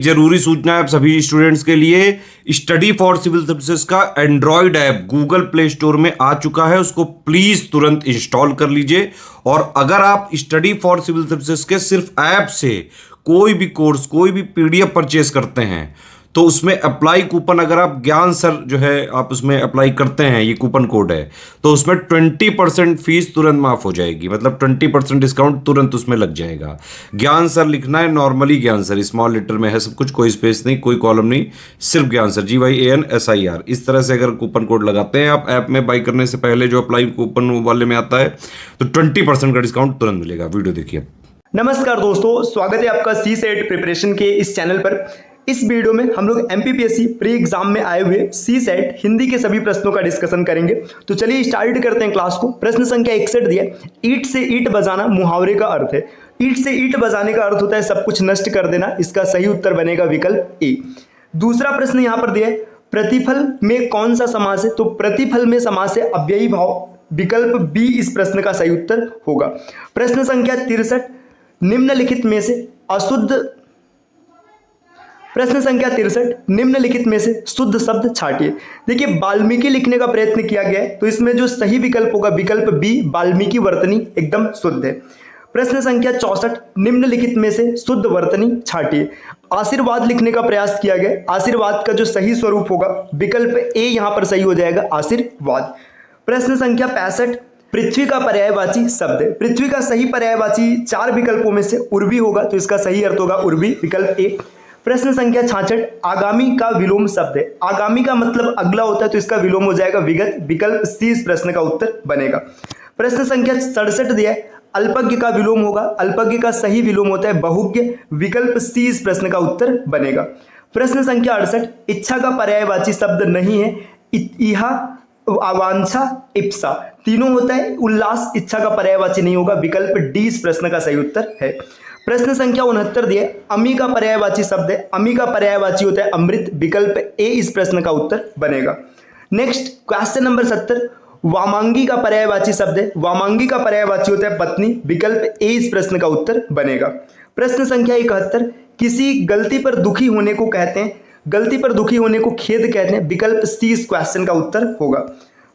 जरूरी सूचना है आप सभी स्टूडेंट्स के लिए। स्टडी फॉर सिविल सर्विसेज का Android app Google play store में आ चुका है, उसको प्लीज तुरंत इंस्टॉल कर लीजिए। और अगर आप स्टडी फॉर सिविल सर्विसेज के सिर्फ ऐप से कोई भी कोर्स, कोई भी पीडीएफ परचेस करते हैं तो उसमें अप्लाई कूपन, अगर आप ज्ञान सर जो है आप उसमें अप्लाई करते हैं, ये कूपन कोड है, तो उसमें 20% फीस तुरंत माफ हो जाएगी। मतलब 20% डिस्काउंट तुरंत उसमें लग जाएगा। ज्ञान सर लिखना है, नॉर्मली ज्ञान सर, स्मॉल लेटर में है सब कुछ, कोई स्पेस नहीं, कोई कॉलम नहीं, सिर्फ ज्ञान सर, GYANSIR। इस तरह से अगर कूपन कोड लगाते हैं आप ऐप में बाई करने से पहले, जो अप्लाई कूपन वाले में आता है, तो 20% का डिस्काउंट तुरंत मिलेगा। वीडियो देखिए। नमस्कार दोस्तों, स्वागत है आपका CSET प्रिपरेशन के इस चैनल पर। इस वीडियो में हम लोग MPPSC प्री एग्जाम में आए हुए CSET हिंदी के सभी प्रश्नों का डिस्कशन करेंगे। तो चलिए स्टार्ट करते हैं क्लास को। प्रश्न संख्या 61 दिया, ईंट से ईंट बजाना मुहावरे का अर्थ है। ईंट से ईंट बजाने का अर्थ होता है सब कुछ नष्ट कर देना। इसका सही उत्तर बनेगा विकल्प ए। दूसरा प्रश्न यहाँ पर दिया है, प्रतिफल में कौन सा समास है? तो प्रतिफल में समास है अव्ययी भाव, विकल्प बी इस प्रश्न का सही उत्तर होगा। प्रश्न संख्या 63, निम्नलिखित में से अशुद्ध, प्रश्न संख्या 63, निम्नलिखित में से शुद्ध शब्द छांटिए। देखिए वाल्मीकि लिखने का प्रयत्न किया गया है, तो इसमें जो सही विकल्प होगा विकल्प बी, वाल्मीकि वर्तनी एकदम शुद्ध है। प्रश्न संख्या 64, निम्नलिखित में से शुद्ध वर्तनी छांटिए। आशीर्वाद लिखने का प्रयास किया गया, आशीर्वाद का जो सही स्वरूप होगा विकल्प ए यहां पर सही हो जाएगा, आशीर्वाद। प्रश्न संख्या 65, पृथ्वी का पर्यायवाची शब्द है। पृथ्वी का सही पर्यायवाची 4 विकल्पों में से उर्वी होगा, तो इसका सही अर्थ होगा उर्वी, विकल्प ए। प्रश्न संख्या 66, आगामी का विलोम शब्द है। आगामी का मतलब अगला होता है, तो इसका विलोम हो जाएगा विगत, विकल्प सी इस प्रश्न का उत्तर बनेगा। प्रश्न संख्या 67 दिया है, अल्पज्ञ का विलोम होगा। अल्पज्ञ का सही विलोम होता है बहुज्ञ, विकल्प सी इस प्रश्न का उत्तर बनेगा। प्रश्न संख्या 68, इच्छा का पर्यायवाची शब्द नहीं है। इहा, आवांछा, इप्सा तीनों होता है, उल्लास इच्छा का पर्यायवाची नहीं होगा, विकल्प डी इस प्रश्न का सही उत्तर है। प्रश्न संख्या 69 दिए, अमी का पर्यायवाची शब्द है। अमी का पर्यायवाची होता है अमृत, विकल्प ए इस प्रश्न का उत्तर बनेगा। नेक्स्ट क्वेश्चन नंबर 70, वामांगी का पर्यायवाची शब्द है। वामांगी का पर्यायवाची होता है पत्नी, विकल्प ए इस प्रश्न का उत्तर बनेगा। प्रश्न संख्या 71, किसी गलती पर दुखी होने को कहते हैं। गलती पर दुखी होने को खेद कहते हैं, विकल्प सी इस क्वेश्चन का उत्तर होगा।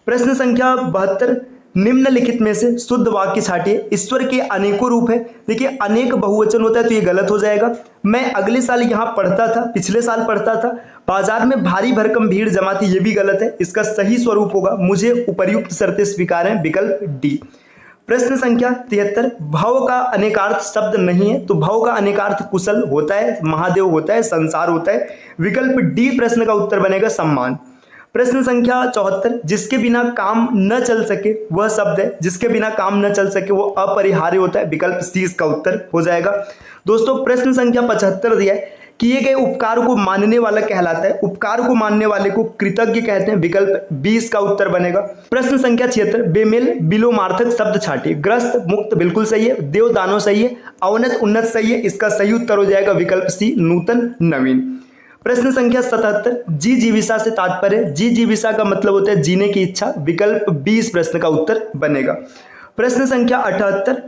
प्रश्न संख्या 72, निम्नलिखित में से शुद्ध वाक्य छांटिए। ईश्वर के अनेकों रूप है। देखिए अनेक बहुवचन होता है, तो ये गलत हो जाएगा। मैं अगले साल यहाँ पढ़ता था, पिछले साल पढ़ता था, बाजार में भारी भरकम भीड़ जमा थी, ये भी गलत है। इसका सही स्वरूप होगा, मुझे उपर्युक्त शर्तें स्वीकार हैं, विकल्प डी। प्रश्न संख्या 73, भव का अनेकार्थ शब्द नहीं है। तो भव का अनेकार्थ कुशल होता है, महादेव होता है, संसार होता है, विकल्प डी प्रश्न का उत्तर बनेगा सम्मान। प्रश्न संख्या 74, जिसके बिना काम न चल सके वह शब्द है। जिसके बिना काम न चल सके वो अपरिहार्य होता है, विकल्प सी इसका उत्तर हो जाएगा। दोस्तों प्रश्न संख्या 75 दिया है, किए गए उपकार को मानने वाला कहलाता है। उपकार को मानने वाले को कृतज्ञ कहते हैं, विकल्प 20 का उत्तर बनेगा। प्रश्न संख्या 76, बेमेल विलोमार्थक शब्द छांटिए। ग्रस्त मुक्त बिल्कुल सही है, देव दानव सही है, अवनत उन्नत सही है, इसका सही उत्तर हो जाएगा विकल्प सी, नूतन नवीन। प्रश्न संख्या 77, जी जीविसा से तात्पर्य। जी जीविसा का मतलब होता है जीने की इच्छा, विकल्प 20 प्रश्न का उत्तर बनेगा। प्रश्न संख्या 78,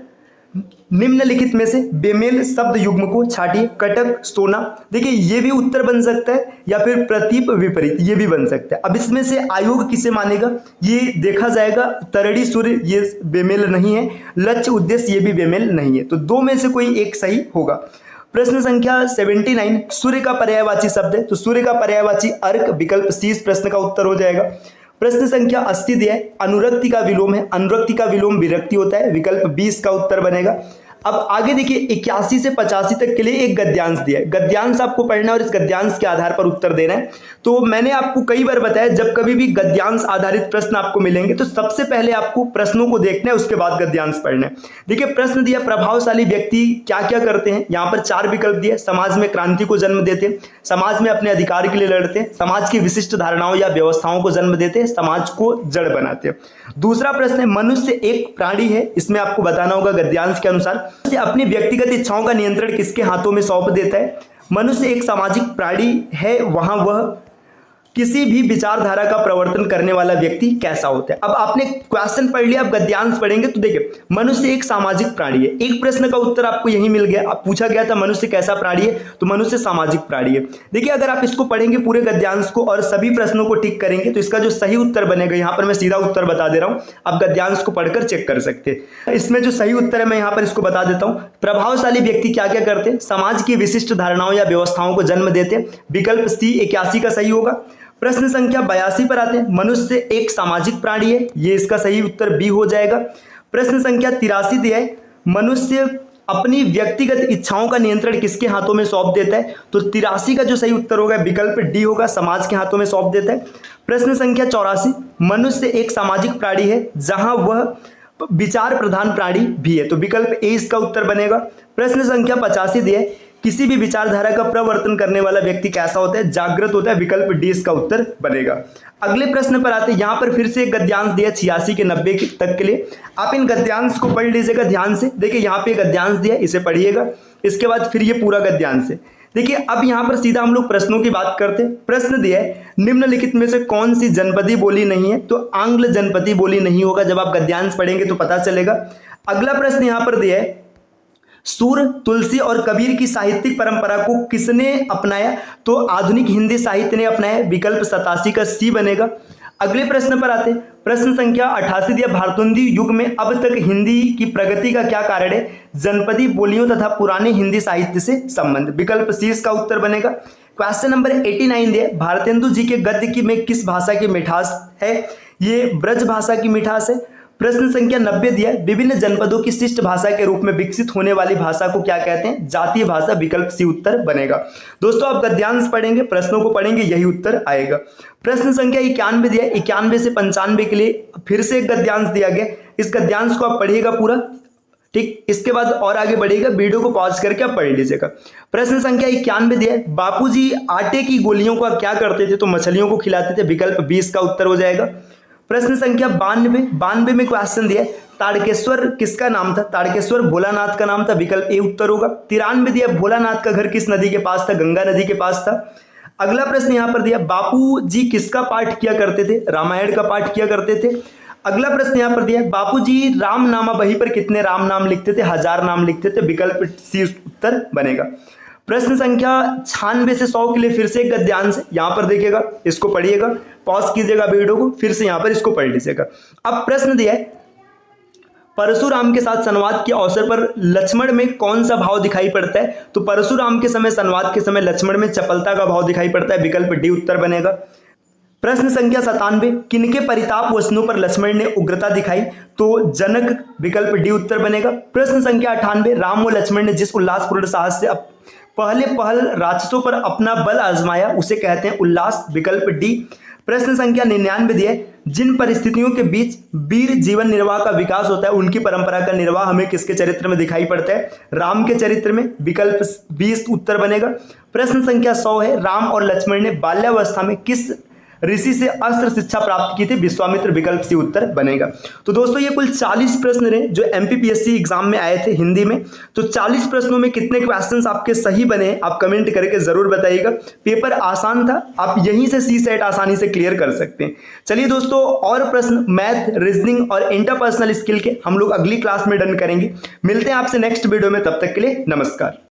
निम्नलिखित में से बेमेल शब्द युग्म को छांटिए। कटक, सोना, देखिए ये भी उत्तर बन सकता है, या फिर प्रतीप विपरीत ये भी बन सकता है। अब इसमें से आयोग किसे मानेगा ये देखा जाएगा। तरड़ी सूर्य ये बेमेल नहीं है, लक्ष्य उद्देश्य ये भी बेमेल नहीं है, तो दो में से कोई एक सही होगा। प्रश्न संख्या 79, सूर्य का पर्यायवाची शब्द है। तो सूर्य का पर्यायवाची अर्क, विकल्प सी इस प्रश्न का उत्तर हो जाएगा। प्रश्न संख्या 80 दिया है, अनुरक्ति का विलोम है। अनुरक्ति का विलोम विरक्ति होता है, विकल्प 20 का उत्तर बनेगा। अब आगे देखिए 81 से 85 तक के लिए एक गद्यांश दिया है। गद्यांश आपको पढ़ना और इस गद्यांश के आधार पर उत्तर देना है। तो मैंने आपको कई बार बताया, जब कभी भी गद्यांश आधारित प्रश्न आपको मिलेंगे तो सबसे पहले आपको प्रश्नों को देखना है, उसके बाद गद्यांश पढ़ना है। देखिए प्रश्न दिया, प्रभावशाली व्यक्ति क्या क्या करते हैं। यहाँ पर 4 विकल्प दिए, समाज में क्रांति को जन्म देते हैं, समाज में अपने अधिकार के लिए लड़ते हैं, समाज की विशिष्ट धारणाओं या व्यवस्थाओं को जन्म देते हैं, समाज को जड़ बनाते हैं। दूसरा प्रश्न है, मनुष्य एक प्राणी है। इसमें आपको बताना होगा गद्यांश के अनुसार अपनी व्यक्तिगत इच्छाओं का नियंत्रण किसके हाथों में सौंप देता है। मनुष्य एक सामाजिक प्राणी है, वहां वह किसी भी विचारधारा का प्रवर्तन करने वाला व्यक्ति कैसा होता है। अब आपने क्वेश्चन पढ़ लिया, अब गद्यांश पढ़ेंगे तो देखिए, मनुष्य एक सामाजिक प्राणी है। एक प्रश्न का उत्तर आपको यही मिल गया। अब पूछा गया था मनुष्य कैसा प्राणी है, तो मनुष्य सामाजिक प्राणी है। देखिए अगर आप इसको पढ़ेंगे पूरे गद्यांश को और सभी प्रश्नों को टिक करेंगे तो इसका जो सही उत्तर बनेगा, यहां पर मैं सीधा उत्तर बता दे रहा हूं, आप गद्यांश को पढ़कर चेक कर सकते हैं। इसमें जो सही उत्तर है मैं यहां पर इसको बता देता हूं। प्रभावशाली व्यक्ति क्या क्या करते हैं, समाज की विशिष्ट धारणाओं या व्यवस्थाओं को जन्म देते हैं। विकल्प सी 81 का सही होगा। प्रश्न संख्या 82 पर आते हैं, मनुष्य एक सामाजिक प्राणी है, ये इसका सही उत्तर बी हो जाएगा। प्रश्न संख्या 83 दिया है, मनुष्य अपनी व्यक्तिगत इच्छाओं का नियंत्रण किसके हाथों में सौंप देता है, तो 83 का जो सही उत्तर होगा विकल्प डी होगा, समाज के हाथों में सौंप देता है। प्रश्न संख्या 84, मनुष्य एक सामाजिक प्राणी है जहां वह विचार प्रधान प्राणी भी है, तो विकल्प ए इसका उत्तर बनेगा। प्रश्न संख्या 85 दिया है, किसी भी विचारधारा का प्रवर्तन करने वाला व्यक्ति कैसा होता है, जागृत होता है, विकल्प डी इसका उत्तर बनेगा। अगले प्रश्न पर आते हैं, यहां पर फिर से एक गद्यांश दिया 86 के 90 तक के लिए। आप इन गद्यांश को पढ़ लीजिएगा ध्यान से। देखिए यहाँ पे गद्यांश दिया, इसे पढ़िएगा, इसके बाद फिर ये पूरा गद्यांश है। देखिए अब यहां पर सीधा हम लोग प्रश्नों की बात करते हैं। प्रश्न दिया है, निम्नलिखित में से कौन सी जनपदी बोली नहीं है, तो आंग्ल जनपदी बोली नहीं होगा। जब आप गद्यांश पढ़ेंगे तो पता चलेगा। अगला प्रश्न यहां पर दिया है, सूर, तुलसी और कबीर की साहित्यिक परंपरा को किसने अपनाया, तो आधुनिक हिंदी साहित्य ने अपनाया, विकल्प 87 का सी बनेगा। अगले प्रश्न पर आते हैं, प्रश्न संख्या 88 दिया, भारतोंदी युग में अब तक हिंदी की प्रगति का क्या कारण है, जनपदी बोलियों तथा पुराने हिंदी साहित्य से संबंध, विकल्प सी इसका उत्तर बनेगा। क्वेश्चन नंबर 89 दिया, भारतेंदु जी के गद्य की में किस भाषा की मिठास है, ये ब्रज भाषा की मिठास है। प्रश्न संख्या 90 दिया, विभिन्न जनपदों की शिष्ट भाषा के रूप में विकसित होने वाली भाषा को क्या कहते हैं, जातीय भाषा, विकल्प सी उत्तर बनेगा। दोस्तों आप गद्यांश पढ़ेंगे, प्रश्नों को पढ़ेंगे, यही उत्तर आएगा। प्रश्न संख्या 91 दिया, 91 से 95 के लिए फिर से एक गद्यांश दिया गया। इस गद्यांश को आप पढ़िएगा पूरा, ठीक, इसके बाद और आगे बढ़ेगा, वीडियो को पॉज करके आप पढ़ लीजिएगा। प्रश्न संख्या 91 दिया, बापूजी आटे की गोलियों का क्या करते थे, तो मछलियों को खिलाते थे, विकल्प 20 का उत्तर हो जाएगा। प्रश्न संख्या 92 में क्वेश्चन दिया, ताड़केश्वर किसका नाम था, ताड़केश्वर भोलानाथ का नाम था, विकल्प ए उत्तर होगा। 93 दिया, भोलानाथ का घर किस नदी के पास था, गंगा नदी के पास था। अगला प्रश्न यहां पर दिया, बापू जी किसका पाठ किया करते थे, रामायण का पाठ किया करते थे। अगला प्रश्न यहां पर दिया, बापू जी रामनामा बही पर कितने राम नाम लिखते थे, 1000 नाम लिखते थे, विकल्प सी उत्तर बनेगा। प्रश्न संख्या 96 से 100 के लिए फिर से एक गद्यांश है, यहां पर देखिएगा, इसको पढ़िएगा, पॉज कीजिएगा वीडियो को, फिर से यहां पर इसको पढ़ लीजिएगा। अब प्रश्न दिया है, परशुराम के साथ संवाद के अवसर पर लक्ष्मण में कौन सा भाव दिखाई पड़ता है, तो परशुराम के समय संवाद के समय लक्ष्मण में चपलता का भाव दिखाई पड़ता है, विकल्प डी उत्तर बनेगा। प्रश्न संख्या 97, किनके परिताप वचनों पर लक्ष्मण ने उग्रता दिखाई, तो जनक, विकल्प डी उत्तर बनेगा। प्रश्न संख्या 98, राम और लक्ष्मण ने जिस उल्लासपूर्ण साहस से पहल राक्षसों पर अपना बल आजमाया उसे कहते हैं उल्लास, विकल्प डी। प्रश्न संख्या 99 दिया, जिन परिस्थितियों के बीच वीर जीवन निर्वाह का विकास होता है उनकी परंपरा का निर्वाह हमें किसके चरित्र में दिखाई पड़ता है, राम के चरित्र में, विकल्प 20 उत्तर बनेगा। प्रश्न संख्या 100 है, राम और लक्ष्मण ने बाल्यावस्था में किस ऋषि से अस्त्र शिक्षा प्राप्त की थी, विश्वामित्र, विकल्प सी उत्तर बनेगा। तो दोस्तों ये कुल 40 प्रश्न रहे जो एमपीपीएससी एग्जाम में आए थे हिंदी में। तो 40 प्रश्नों में कितने क्वेश्चंस आपके सही बने आप कमेंट करके जरूर बताइएगा। पेपर आसान था, आप यहीं से सी सेट आसानी से क्लियर कर सकते हैं। चलिए दोस्तों, और प्रश्न मैथ, रीजनिंग और इंटरपर्सनल स्किल के हम लोग अगली क्लास में डन करेंगे। मिलते हैं आपसे नेक्स्ट वीडियो में, तब तक के लिए नमस्कार।